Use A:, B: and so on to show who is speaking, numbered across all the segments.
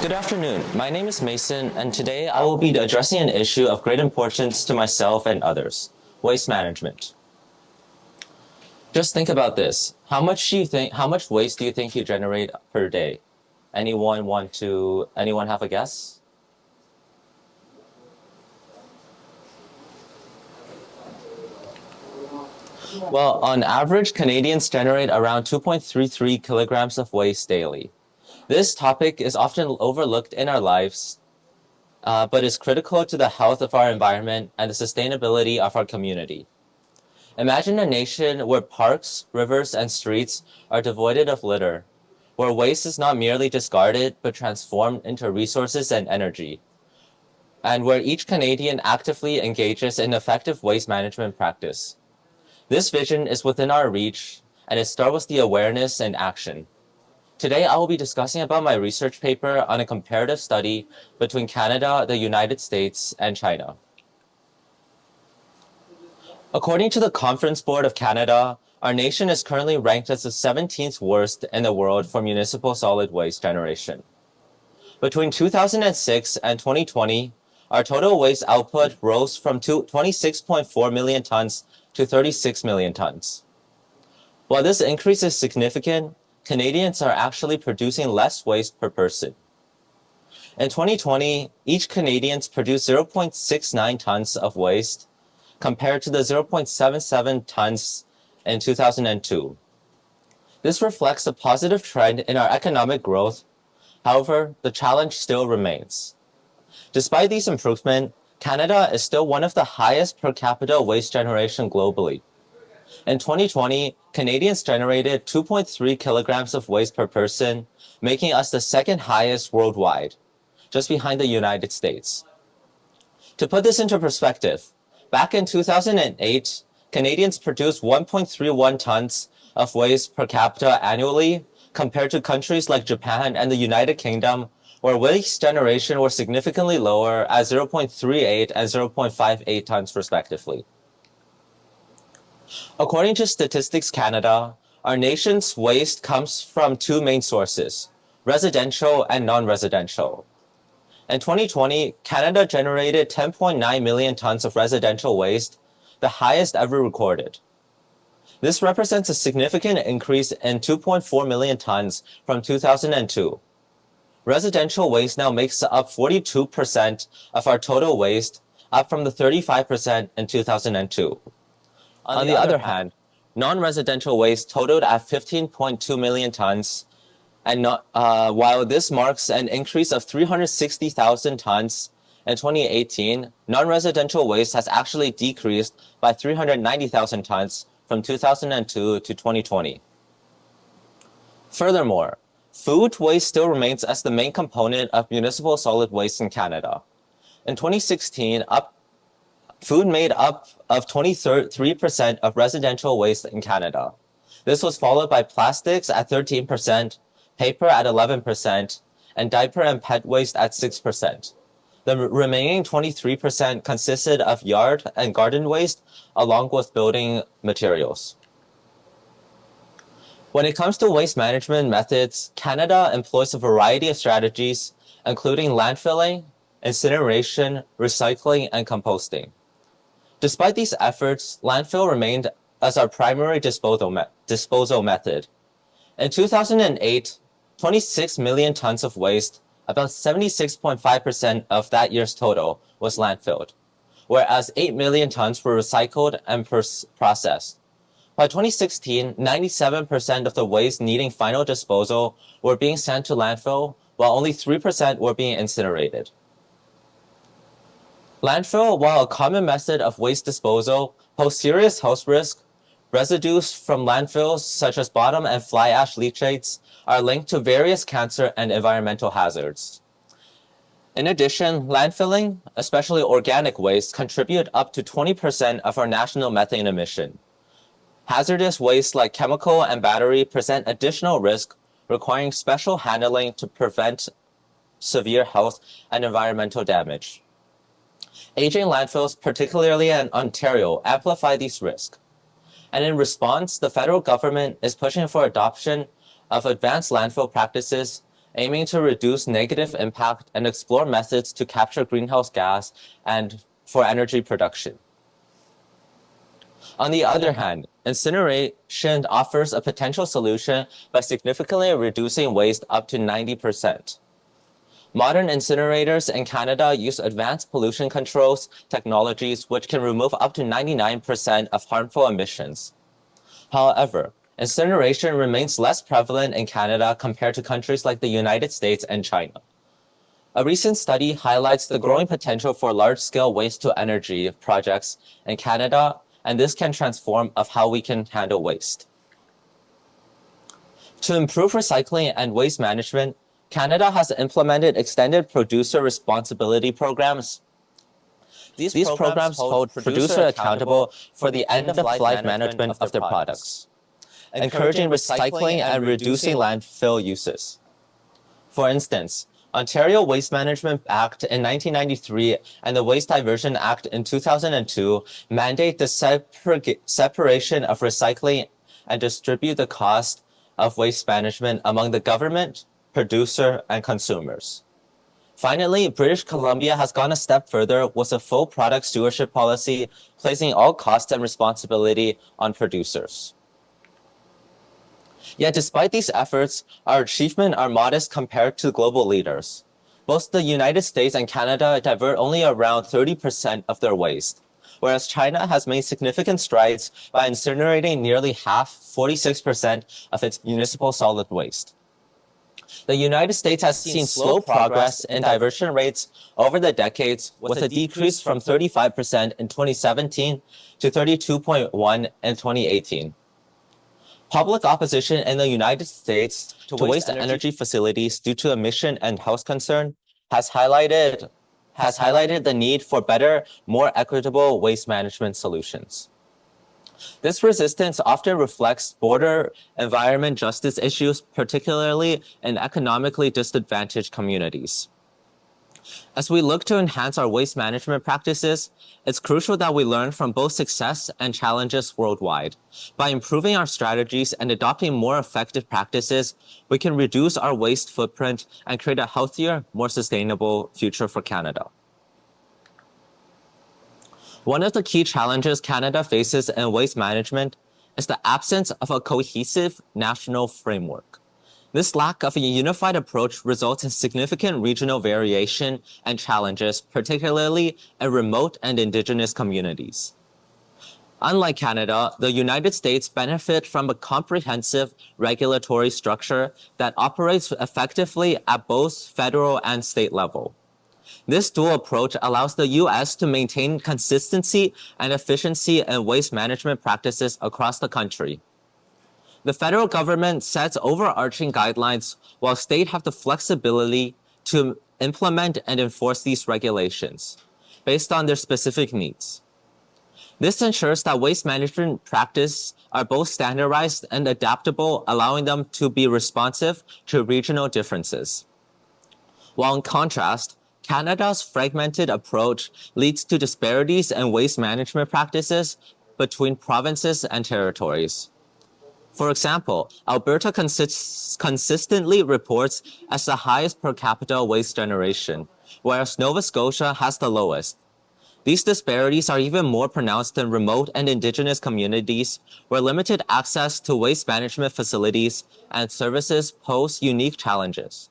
A: Good afternoon. My name is Mason, and today I will be addressing an issue of great importance to myself and others: waste management. Just think about this. How much waste do you think you generate per day? Anyone have a guess? Well, on average, Canadians generate around 2.33 kilograms of waste daily. This topic is often overlooked in our lives, but is critical to the health of our environment and the sustainability of our community. Imagine a nation where parks, rivers, and streets are devoid of litter, where waste is not merely discarded but transformed into resources and energy, and where each Canadian actively engages in effective waste management practice. This vision is within our reach, and it starts with the awareness and action. Today, I will be discussing about my research paper on a comparative study between Canada, the United States, and China. According to the Conference Board of Canada, our nation is currently ranked as the 17th worst in the world for municipal solid waste generation. Between 2006 and 2020, our total waste output rose from 26.4 million tons to 36 million tons. While this increase is significant, Canadians are actually producing less waste per person. In 2020, each Canadian produced 0.69 tons of waste, compared to the 0.77 tons in 2002. This reflects a positive trend in our economic growth. However, the challenge still remains. Despite these improvements, Canada is still one of the highest per capita waste generation globally. In 2020, Canadians generated 2.3 kilograms of waste per person, making us the second highest worldwide, just behind the United States. To put this into perspective, back in 2008, Canadians produced 1.31 tons of waste per capita annually, compared to countries like Japan and the United Kingdom, where waste generation was significantly lower at 0.38 and 0.58 tons respectively. According to Statistics Canada, our nation's waste comes from two main sources: residential and non-residential. In 2020, Canada generated 10.9 million tons of residential waste, the highest ever recorded. This represents a significant increase in 2.4 million tons from 2002. Residential waste now makes up 42% of our total waste, up from the 35% in 2002. On the other hand, non-residential waste totaled at 15.2 million tons, and while this marks an increase of 360,000 tons in 2018, non-residential waste has actually decreased by 390,000 tons from 2002 to 2020. Furthermore, food waste still remains as the main component of municipal solid waste in Canada. In 2016, food made up of 23% of residential waste in Canada. This was followed by plastics at 13%, paper at 11%, and diaper and pet waste at 6%. The remaining 23% consisted of yard and garden waste, along with building materials. When it comes to waste management methods, Canada employs a variety of strategies, including landfilling, incineration, recycling, and composting. Despite these efforts, landfill remained as our primary disposal method. In 2008, 26 million tons of waste, about 76.5% of that year's total, was landfilled, whereas 8 million tons were recycled and processed. By 2016, 97% of the waste needing final disposal were being sent to landfill, while only 3% were being incinerated. Landfill, while a common method of waste disposal, pose serious health risks. Residues from landfills, such as bottom and fly ash leachates, are linked to various cancer and environmental hazards. In addition, landfilling, especially organic waste, contribute up to 20% of our national methane emission. Hazardous waste like chemical and battery present additional risk, requiring special handling to prevent severe health and environmental damage. Aging landfills, particularly in Ontario, amplify these risks. And in response, the federal government is pushing for adoption of advanced landfill practices aiming to reduce negative impact and explore methods to capture greenhouse gas and for energy production. On the other hand, incineration offers a potential solution by significantly reducing waste up to 90%. Modern incinerators in Canada use advanced pollution controls technologies which can remove up to 99% of harmful emissions. However, incineration remains less prevalent in Canada compared to countries like the United States and China. A recent study highlights the growing potential for large-scale waste-to-energy projects in Canada, and this can transform of how we can handle waste. To improve recycling and waste management, Canada has implemented extended producer responsibility programs. These programs hold producer accountable for the end-of-life management of their products, encouraging recycling and reducing landfill uses. For instance, Ontario Waste Management Act in 1993 and the Waste Diversion Act in 2002 mandate the separation of recycling and distribute the cost of waste management among the government, producer, and consumers. Finally, British Columbia has gone a step further with a full product stewardship policy, placing all costs and responsibility on producers. Yet despite these efforts, our achievements are modest compared to global leaders. Both the United States and Canada divert only around 30% of their waste, whereas China has made significant strides by incinerating nearly half, 46%, of its municipal solid waste. The United States has seen slow progress in diversion rates over the decades, with a decrease from 35% in 2017 to 32.1% in 2018. Public opposition in the United States to waste energy facilities due to emission and health concern has highlighted the need for better, more equitable waste management solutions. This resistance often reflects border environment justice issues, particularly in economically disadvantaged communities. As we look to enhance our waste management practices, it's crucial that we learn from both success and challenges worldwide. By improving our strategies and adopting more effective practices, we can reduce our waste footprint and create a healthier, more sustainable future for Canada. One of the key challenges Canada faces in waste management is the absence of a cohesive national framework. This lack of a unified approach results in significant regional variation and challenges, particularly in remote and Indigenous communities. Unlike Canada, the United States benefits from a comprehensive regulatory structure that operates effectively at both federal and state level. This dual approach allows the U.S. to maintain consistency and efficiency in waste management practices across the country. The federal government sets overarching guidelines, while states have the flexibility to implement and enforce these regulations based on their specific needs. This ensures that waste management practices are both standardized and adaptable, allowing them to be responsive to regional differences. While in contrast, Canada's fragmented approach leads to disparities in waste management practices between provinces and territories. For example, Alberta consistently reports as the highest per capita waste generation, whereas Nova Scotia has the lowest. These disparities are even more pronounced in remote and Indigenous communities, where limited access to waste management facilities and services pose unique challenges.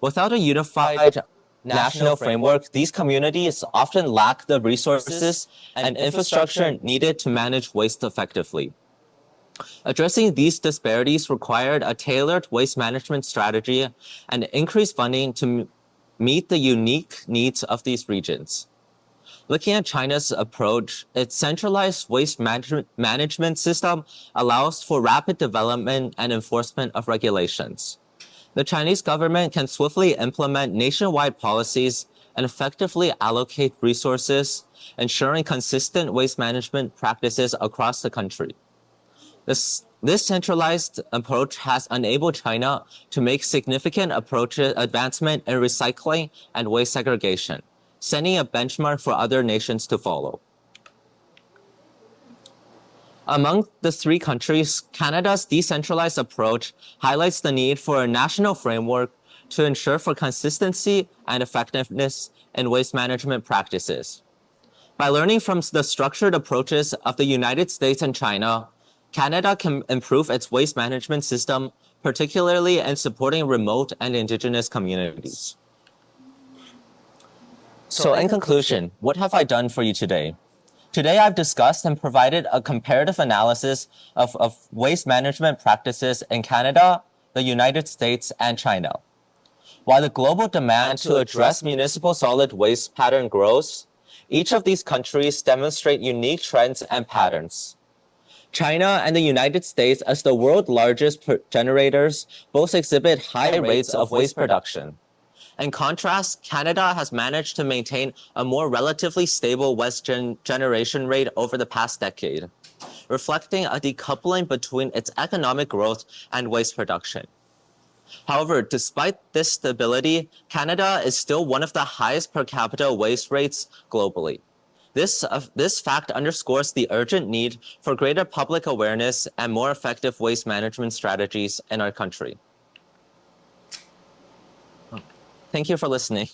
A: Without a unified national framework, these communities often lack the resources and infrastructure needed to manage waste effectively. Addressing these disparities required a tailored waste management strategy and increased funding to meet the unique needs of these regions. Looking at China's approach, its centralized waste management system allows for rapid development and enforcement of regulations. The Chinese government can swiftly implement nationwide policies and effectively allocate resources, ensuring consistent waste management practices across the country. This centralized approach has enabled China to make significant advancement in recycling and waste segregation, setting a benchmark for other nations to follow. Among the three countries, Canada's decentralized approach highlights the need for a national framework to ensure for consistency and effectiveness in waste management practices. By learning from the structured approaches of the United States and China, Canada can improve its waste management system, particularly in supporting remote and indigenous communities. So in conclusion, what have I done for you today? Today, I've discussed and provided a comparative analysis of waste management practices in Canada, the United States, and China. While the global demand to address municipal solid waste pattern grows, each of these countries demonstrate unique trends and patterns. China and the United States, as the world's largest generators, both exhibit high rates of waste production. In contrast, Canada has managed to maintain a more relatively stable waste generation rate over the past decade, reflecting a decoupling between its economic growth and waste production. However, despite this stability, Canada is still one of the highest per capita waste rates globally. This fact underscores the urgent need for greater public awareness and more effective waste management strategies in our country. Thank you for listening.